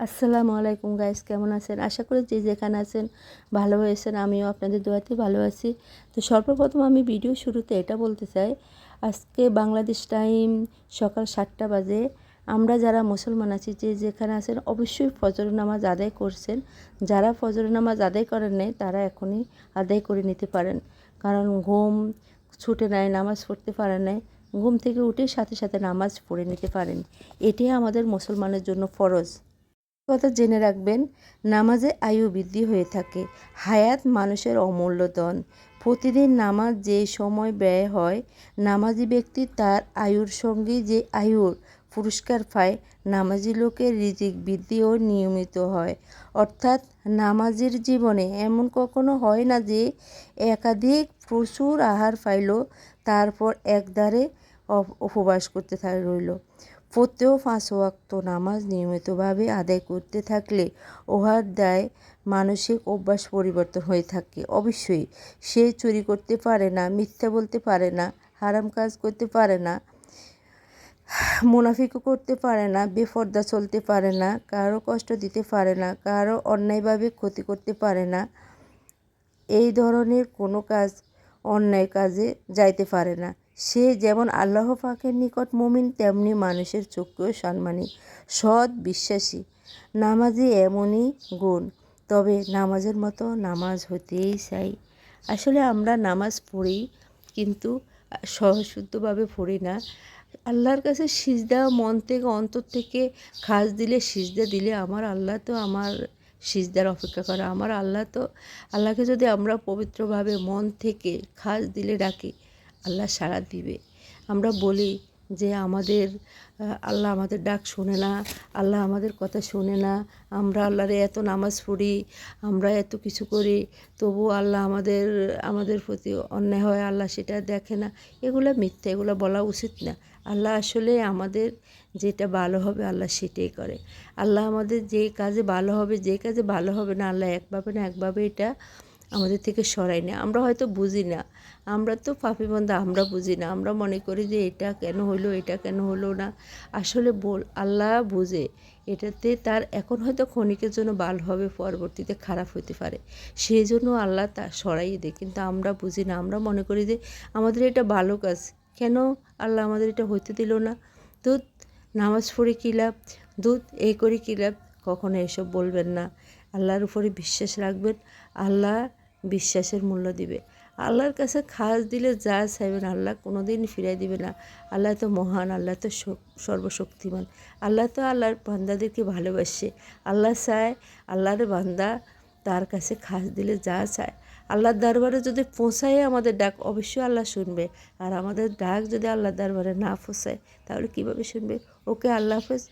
আসসালামু আলাইকুম গাইস, কেমন আছেন? আশা করি যে যেখানে আছেন ভালো হয়েছেন। আমিও আপনাদের দোয়াতে ভালো আছি। তো সর্বপ্রথম আমি ভিডিও শুরুতে এটা বলতে চাই, আজকে বাংলাদেশ টাইম সকাল 7টা বাজে। আমরা যারা মুসলমান আছি যে যেখানে আছেন অবশ্যই ফজর নামাজ আদায় করছেন। যারা ফজর নামাজ আদায় করেন নাই তারা এখনই আদায় করে নিতে পারেন, কারণ ঘুম ছুটে নাই, নামাজ পড়তে পারেন নাই, ঘুম থেকে উঠে সাথে সাথে নামাজ পড়ে নিতে পারেন। এটাই আমাদের মুসলমানের জন্য ফরজ। কথা জেনে রাখবেন, নামাজে আয়ু বৃদ্ধি হয়ে থাকে। হায়াত মানুষের অমূল্য ধন। প্রতিদিন নামাজ যে সময় ব্যয় হয়, নামাজি ব্যক্তি তার আয়ুর সঙ্গে যে আয়ুর পুরস্কার পায়। নামাজি লোকের রিজিক বৃদ্ধিও নিয়মিত হয়। অর্থাৎ নামাজের জীবনে এমন কখনো হয় না যে একাধিক প্রচুর আহার পাইল, তারপর একধারে উপবাস করতে রইল। প্রত্যেক 5 ওয়াক্ত নামাজ নিয়মিতভাবে আদায় করতে থাকলে উহার দায় মানসিক অভ্যাস পরিবর্তন হয়ে থাকে। অবশ্যই সে চুরি করতে পারে না, মিথ্যা বলতে পারে না, হারাম কাজ করতে পারে না, মুনাফিকও করতে পারে না, বেপরদা চলতে পারে না, কারো কষ্ট দিতে পারে না, কারো অন্যায়ভাবে ক্ষতি করতে পারে না, এই ধরনের কোনো কাজ অন্যায় কাজে যাইতে পারে না। সে যেমন আল্লাহ পাকের নিকট মুমিন, তেমনি মানুষের চক্ষেও সম্মানী, সৎ, বিশ্বাসী। নামাজে এমনই গুণ, তবে নামাজের মতো নামাজ হতেই চাই। আসলে আমরা নামাজ পড়ি, কিন্তু সহশুদ্ধভাবে পড়ি না। আল্লাহর কাছে সিজদা মন থেকে অন্তর থেকে খাস দিলে, সিজদা দিলে আমার আল্লাহ তো আমার সিজদার অপেক্ষা করে। আমার আল্লাহ তো, আল্লাহকে যদি আমরা পবিত্রভাবে মন থেকে খাস দিলে ডাকি, আল্লাহ সাড়া দিবে। আমরা বলি যে আল্লাহ আমাদের ডাক শোনে না, আল্লাহ আমাদের কথা শোনে না, আমরা আল্লাহরে এত নামাজ পড়ি, আমরা এত কিছু করি, তবু আল্লাহ আমাদের প্রতি অন্যায় হয়, আল্লাহ সেটা দেখে না। এগুলো মিথ্যা, এগুলো বলা উচিত না। আল্লাহ আসলে আমাদের যেটা ভালো হবে আল্লাহ সেটাই করে। আল্লাহ আমাদের যে কাজে ভালো হবে, যে কাজে ভালো হবে না, আল্লাহ একভাবে না একভাবে এটা আমাদের থেকে সরাই না। আমরা হয়তো বুঝি না, আমরা তো পাপী বান্দা, আমরা বুঝি না। আমরা মনে করি যে এটা কেন হলো, এটা কেন হলো না। আসলে আল্লাহ বুঝে, এটাতে তার এখন হয়তো ক্ষণিকের জন্য ভালো হবে, পরবর্তীতে খারাপ হতে পারে, সেই জন্য আল্লাহ তা সরাইয়ে দেয়। কিন্তু আমরা বুঝি না, আমরা মনে করি যে আমাদের এটা ভালো কাজ, কেন আল্লাহ আমাদের এটা হইতে দিল না। দুধ নামাজ পড়ে কী লাভ, দুধ এই করে কী লাভ, কখনো এসব বলবেন না। আল্লাহর উপরে বিশ্বাস রাখবেন, আল্লাহ বিশ্বাসের মূল্য দিবে। আল্লাহর কাছে খাস দিলে যা চাইবেন আল্লাহ কোনো দিন ফিরাই দিবে না। আল্লাহ তো মহান, আল্লাহ তো সর্বশক্তিমান, আল্লাহ তো আল্লাহর বান্দাদেরকে ভালোবাসে। আল্লাহ চায় আল্লাহর বান্দা তার কাছে খাস দিলে যা চায়, আল্লাহর দরবারে যদি পৌঁছায় আমাদের ডাক, অবশ্যই আল্লাহ শুনবে। আর আমাদের ডাক যদি আল্লাহর দরবারে না পৌঁছায়, তাহলে কীভাবে শুনবে? ওকে, আল্লাহ হাফেজ।